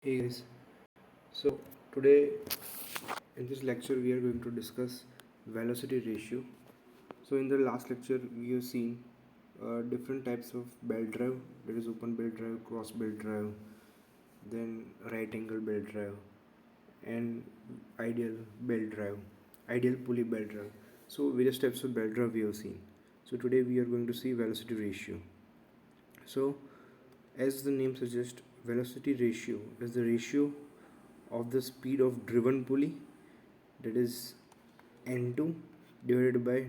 Hey guys, so today in this lecture we are going to discuss velocity ratio. So in the last lecture we have seen different types of belt drive, that is open belt drive, cross belt drive, then right angle belt drive, and ideal belt drive, ideal pulley belt drive. So various types of belt drive we have seen. So today we are going to see velocity ratio. So as the name suggests, velocity ratio is the ratio of the speed of driven pulley, that is N2, divided by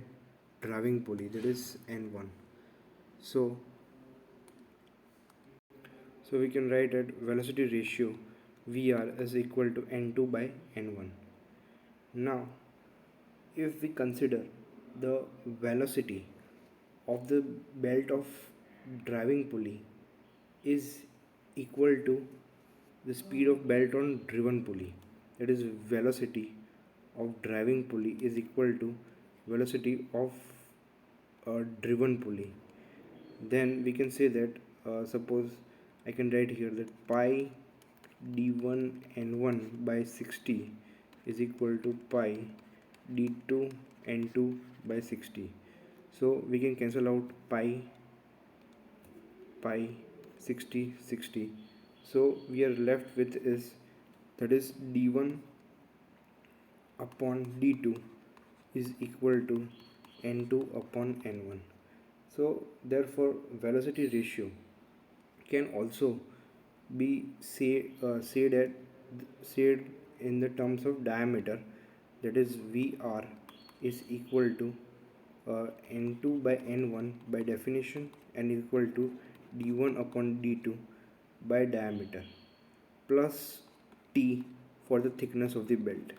driving pulley, that is N1. So we can write that velocity ratio VR is equal to N2 by N1. Now if we consider the velocity of the belt of driving pulley is equal to the speed of belt on driven pulley, that is velocity of driving pulley is equal to velocity of a driven pulley, then we can say that suppose I can write here that pi d1 n1 by 60 is equal to pi d2 n2 by 60. So we can cancel out pi 60 60. So we are left with is, that is d1 upon d2 is equal to n2 upon n1. So therefore velocity ratio can also be said in the terms of diameter, that is Vr is equal to n2 by n1 by definition and equal to d1 upon d2 by diameter plus t for the thickness of the belt,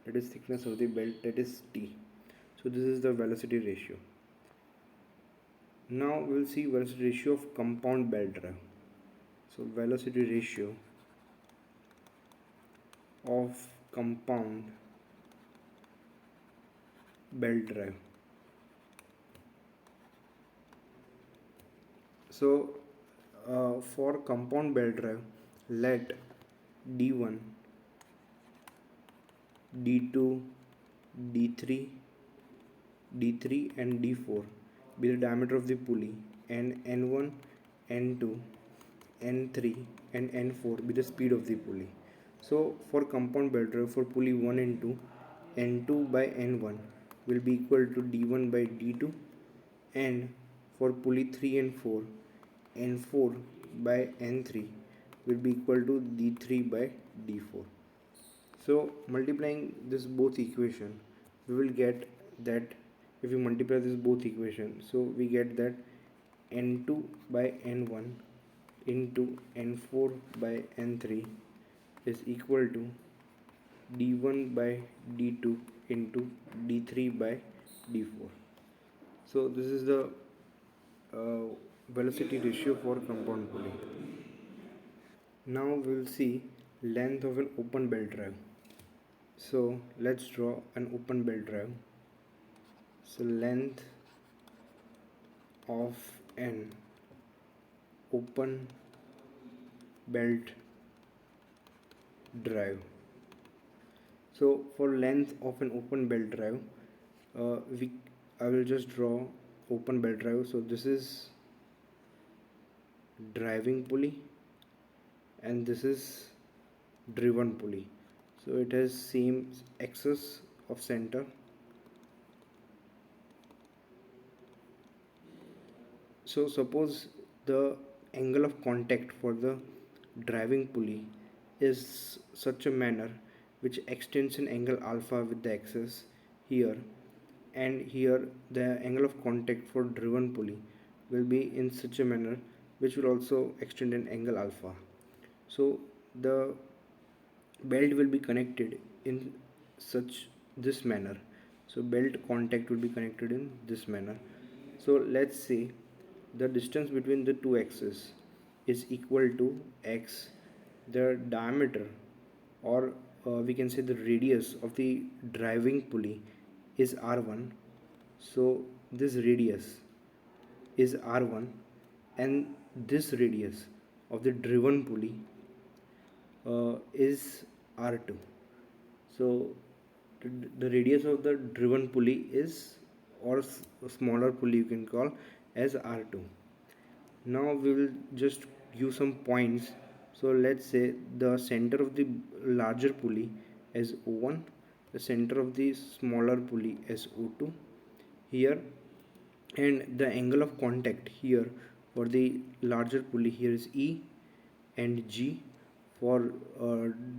that is thickness of the belt, that is t. So this is the velocity ratio. Now we'll see velocity ratio of compound belt drive. So velocity ratio of compound belt drive. So for compound belt drive, let D1, D2, D3, D3 and D4 be the diameter of the pulley, and N1, N2, N3 and N4 be the speed of the pulley. So for compound belt drive, for pulley 1 and 2, N2 by N1 will be equal to D1 by D2, and for pulley 3 and 4, N4 by N3 will be equal to D3 by D4. So multiplying this both equation, we will get that if we multiply this both equation, so we get that N2 by N1 into N4 by N3 is equal to D1 by D2 into D3 by D4. So this is the uh, velocity ratio for compound pulley. Now we'll see length of an open belt drive. So let's draw an open belt drive. So length of an open belt drive. So for length of an open belt drive, we I will just draw open belt drive. So this is driving pulley and this is driven pulley. So it has same axis of center. So suppose the angle of contact for the driving pulley is such a manner which extends an angle alpha with the axis here, and here the angle of contact for driven pulley will be in such a manner which will also extend an angle alpha. So the belt will be connected in such this manner. So belt contact will be connected in this manner. So let's say the distance between the two axes is equal to x, the diameter, or we can say the radius of the driving pulley is r1. So this radius is r1, and this radius of the driven pulley is R2. So the radius of the driven pulley is, or smaller pulley you can call, as R2. Now we will just use some points. So let's say the center of the larger pulley as O1, the center of the smaller pulley as O2 here, and the angle of contact here for the larger pulley here is E, and G for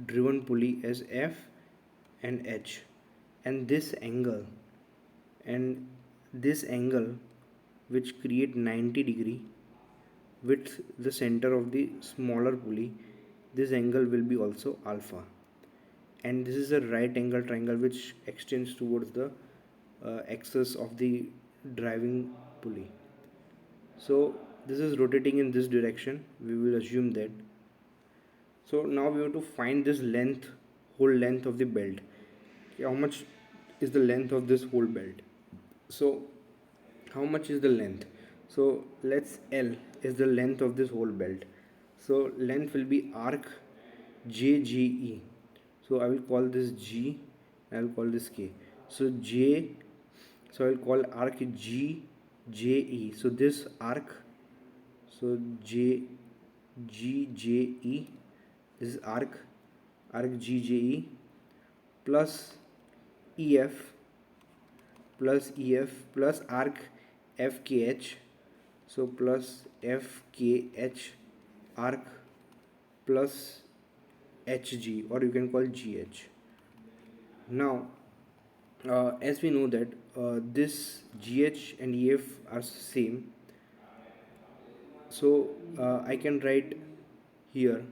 driven pulley as F and H, and this angle which create 90 degree with the center of the smaller pulley, this angle will be also alpha, and this is a right angle triangle which extends towards the axis of the driving pulley. So this is rotating in this direction, we will assume that. So now we have to find this length, whole length of the belt. Okay, how much is the length of this whole belt? So how much is the length? So let's L is the length of this whole belt. So length will be arc JGE. So I will call this G, I will call this K. So J, so I will call arc GJE. So this arc, so GJE, this is arc GJE plus EF plus arc FKH, so plus FKH arc plus HG, or you can call GH. Now as we know that this GH and EF are same, so I can write here.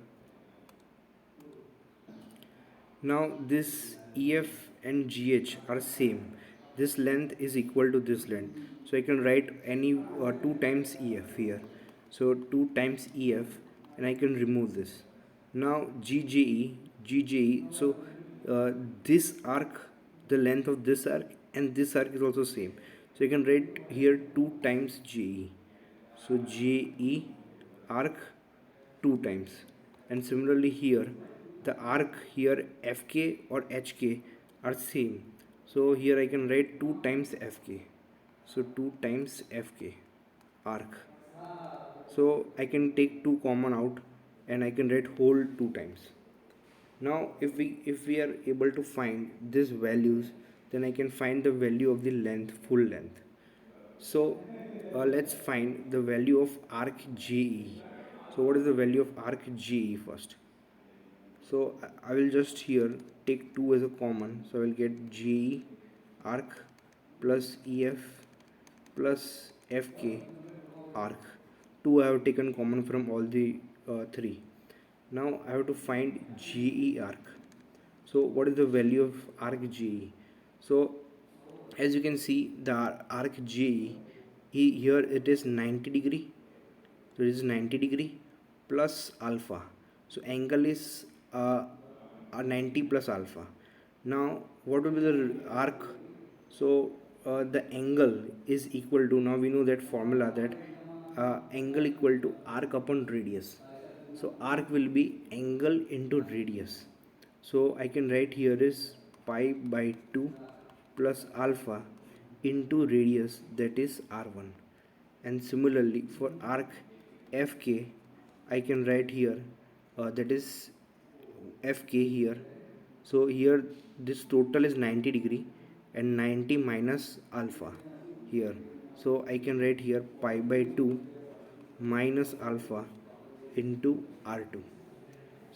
Now this EF and GH are same, this length is equal to this length, so I can write any 2 times EF here, so 2 times EF, and I can remove this. Now GJE, so this arc, the length of this arc and this arc is also same, so I can write here 2 times JE, so JE arc 2 times, and similarly here the arc here FK or HK are same, so here I can write 2 times FK, so 2 times FK arc, so I can take 2 common out and I can write whole 2 times. Now if we are able to find these values, then I can find the value of the length, full length. So let's find the value of arc JE. So what is the value of arc JE first? So I will just here take 2 as a common, so I will get JE arc plus EF plus FK arc. 2 I have taken common from all the 3. Now I have to find GE arc. So what is the value of arc GE? So as you can see, the arc GE, here it is 90 degree, so it is 90 degree plus alpha, so angle is 90 plus alpha. Now what will be the arc? So the angle is equal to, now we know that formula, that angle equal to arc upon radius. So arc will be angle into radius, so I can write here is pi by 2 plus alpha into radius, that is r1. And similarly for arc FK I can write here that is FK here. So here this total is 90 degree and 90 minus alpha here, so I can write here pi by 2 minus alpha into R2.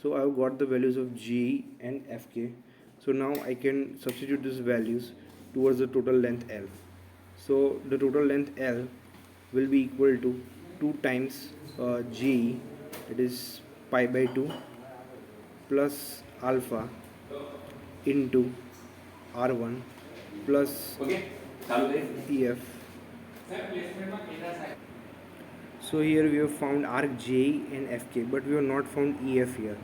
So I have got the values of G and FK. So now I can substitute these values towards the total length L. So the total length L will be equal to 2 times G, it is pi by 2 plus alpha into R1 plus EF. So here we have found arc J and FK, but we have not found EF here.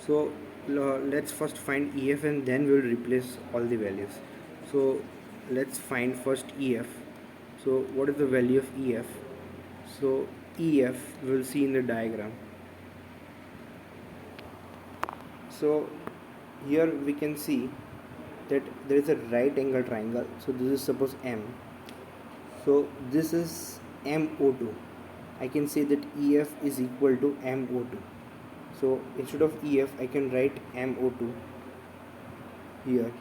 So let's first find EF and then we will replace all the values. So let's find first EF. So what is the value of EF? So EF we will see in the diagram. So here we can see that there is a right angle triangle. So this is suppose M. So this is MO2. I can say that EF is equal to MO2. So instead of EF I can write MO2 here.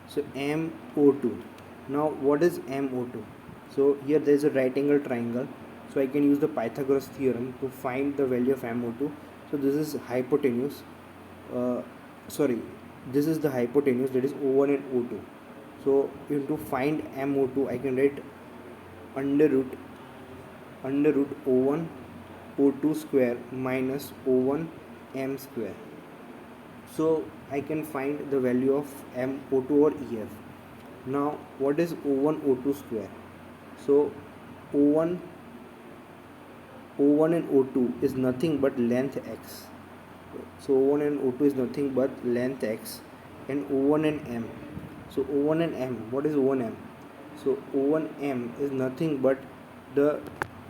So MO2. Now what is MO2? So here there is a right angle triangle. So I can use the Pythagoras theorem to find the value of MO2. So this is hypotenuse. Sorry, this is the hypotenuse, that is O1 and O2. So to find MO2 I can write under root O1 O2 square minus O1 M square. So I can find the value of MO2 or EF. Now what is O1 O2 square? So O1 and O2 is nothing but length x. So O1 and O2 is nothing but length x, and O1 and M. So O1 and M, what is O1M? So O1M is nothing but the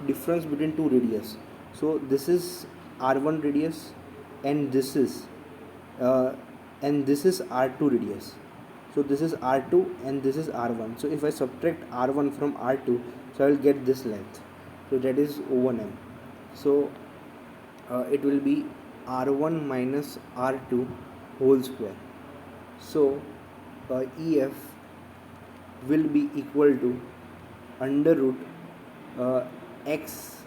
difference between two radius. So this is R1 radius, and this is R2 radius. So this is R2 and this is R1. So if I subtract R1 from R2, so I will get this length. So that is O1M. So it will be R1 minus R2 whole square. So EF will be equal to under root x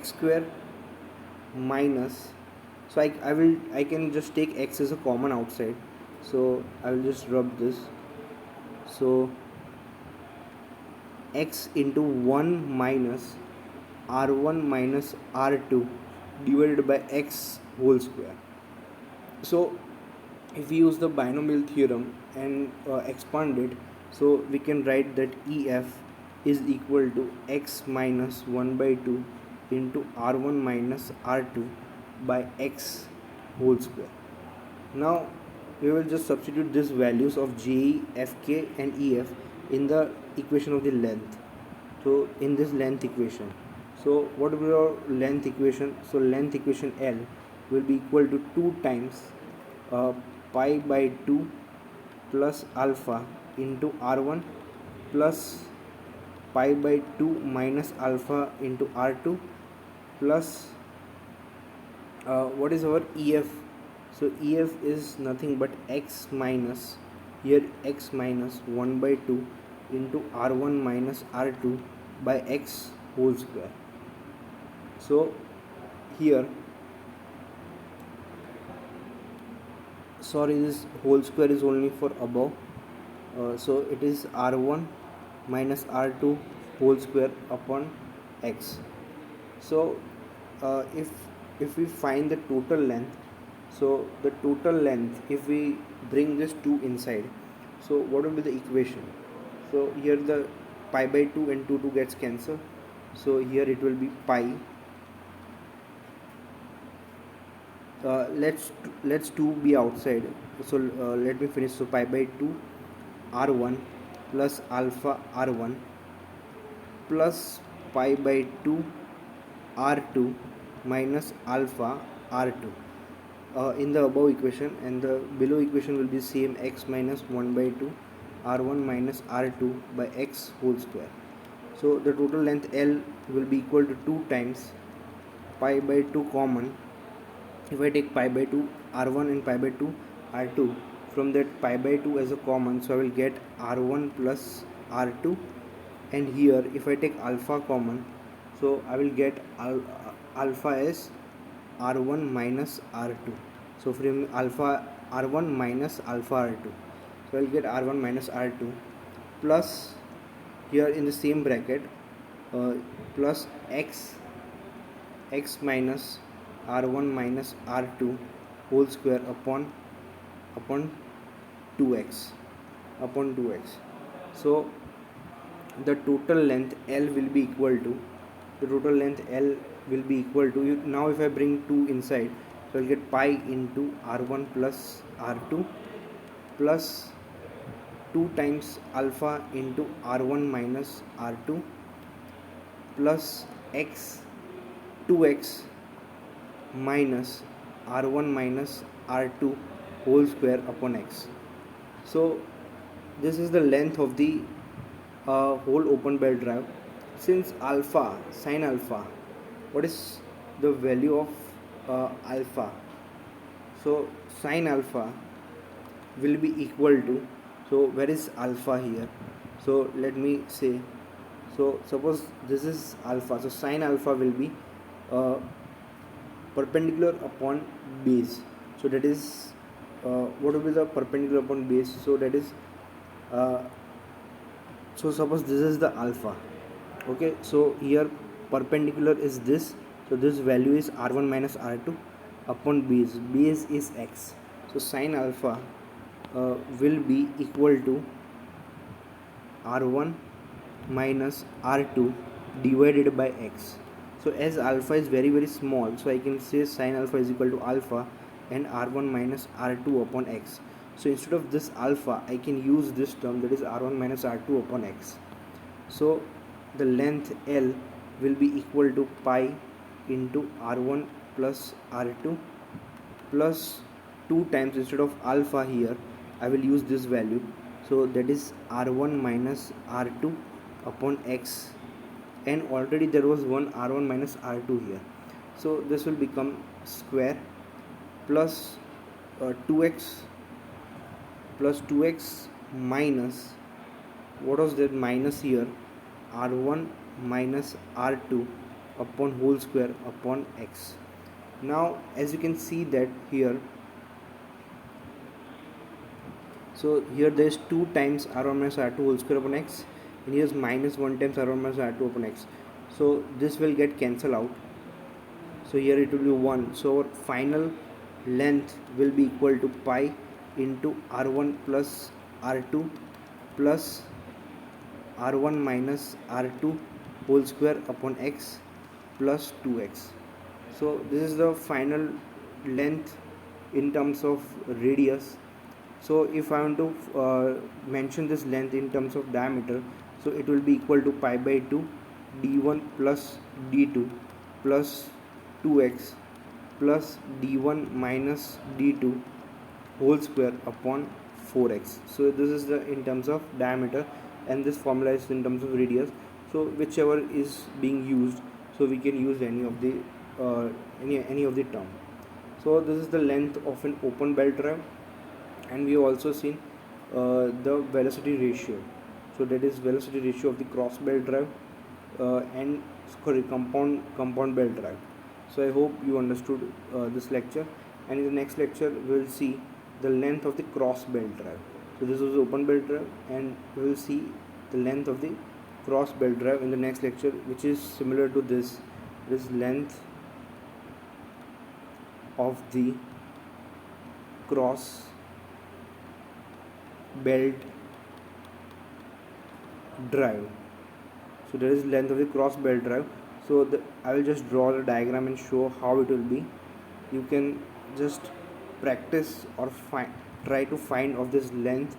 square minus, so I can just take x as a common outside, so I will just rub this. So x into 1 minus R1 minus R2 divided by x whole square. So if we use the binomial theorem and expand it, so we can write that EF is equal to x minus 1 by 2 into R1 minus R2 by x whole square. Now we will just substitute these values of JE, FK and EF in the equation of the length. So in this length equation, so what will be our length equation? So length equation L will be equal to 2 times pi by 2 plus alpha into R1 plus pi by 2 minus alpha into R2 plus what is our EF? So EF is nothing but x minus, here x minus 1 by 2 into R1 minus R2 by x whole square. So here, sorry, this whole square is only for above, so it is R1 minus R2 whole square upon x. So if we find the total length, so the total length, if we bring this 2 inside, so what will be the equation? So here the pi by 2 and 2 gets cancelled, so here it will be pi, let's 2 be outside, so let me finish. So pi by 2 R1 plus alpha R1 plus pi by 2 R2 minus alpha R2 in the above equation, and the below equation will be same, x minus 1 by 2 R1 minus R2 by x whole square. So the total length L will be equal to 2 times pi by 2 common. If I take pi by 2 R1 and pi by 2 R2, from that pi by 2 as a common, so I will get R1 plus R2, and here if I take alpha common, so I will get alpha as R1 minus R2. So from alpha R1 minus alpha R2, so I will get R1 minus R2 plus, here in the same bracket, plus x minus R1 minus R2 whole square upon 2x. So the total length L will be equal to, now if I bring 2 inside, so I'll get pi into R1 plus R2 plus 2 times alpha into R1 minus R2 plus x 2x minus R1 minus r2 whole square upon x. So this is the length of the whole open belt drive. Since alpha, sine alpha, what is the value of alpha? So sine alpha will be equal to, so where is alpha here? So let me say, so suppose this is alpha, so sine alpha will be uh, perpendicular upon base. So that is what will be the perpendicular upon base? So that is uh, so suppose this is the alpha. Okay, so here perpendicular is this, so this value is r1 minus r2 upon base is x. So sine alpha will be equal to r1 minus r2 divided by x. So as alpha is very small, so I can say sine alpha is equal to alpha and r1 minus r2 upon x. So instead of this alpha, I can use this term, that is r1 minus r2 upon x. So the length L will be equal to pi into r1 plus r2 plus 2 times, instead of alpha here I will use this value, so that is r1 minus r2 upon x, and already there was one r1 minus r2 here, so this will become square plus 2x plus 2x minus, what was that minus here, r1 minus r2 upon whole square upon x. Now as you can see that here, so here there is 2 times r1 minus r2 whole square upon x, and here is minus 1 times r1 minus r2 upon x, so this will get cancelled out, so here it will be 1, so our final length will be equal to pi into r1 plus r2 plus r1 minus r2 whole square upon x plus 2x. So this is the final length in terms of radius. So if I want to mention this length in terms of diameter, so it will be equal to pi by 2 d1 plus d2 plus 2x plus d1 minus d2 whole square upon 4x. So this is the in terms of diameter, and this formula is in terms of radius. So whichever is being used, so we can use any of the any of the term. So this is the length of an open belt drive, and we have also seen the velocity ratio. So that is velocity ratio of the cross belt drive and compound belt drive. So I hope you understood this lecture, and in the next lecture we will see the length of the cross belt drive. So this was open belt drive, and we will see the length of the cross belt drive in the next lecture, which is similar to this length of the cross belt drive. So there is length of the cross belt drive. So I will just draw the diagram and show how it will be. You can just practice or try to find of this length.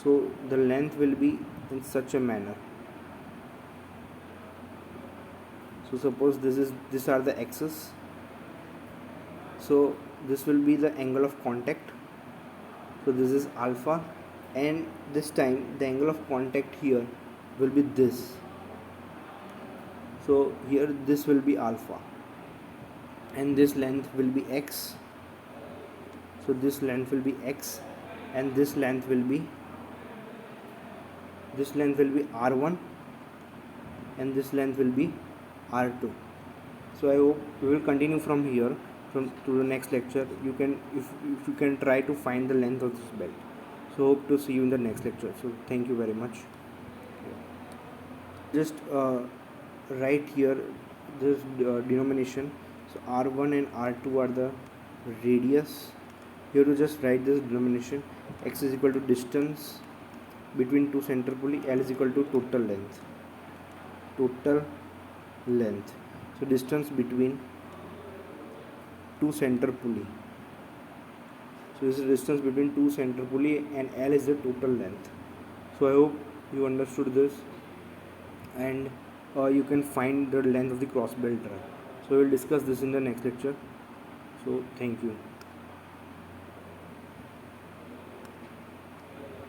So the length will be in such a manner. So suppose these are the axes. So this will be the angle of contact. So this is alpha, and this time the angle of contact here will be this. So here this will be alpha, and this length will be x. So this length will be x, and this length will be r1, and this length will be r2. So I hope we will continue from here to the next lecture. You can if you can try to find the length of this belt. So hope to see you in the next lecture. So thank you very much. Just write here this denomination. So r1 and r2 are the radius. Here to just write this denomination. X is equal to distance between two center pulley. L is equal to total length. So distance between two center pulley. So this is the distance between two center pulley, and L is the total length. So I hope you understood this, and you can find the length of the cross belt drive. So we will discuss this in the next lecture. So thank you.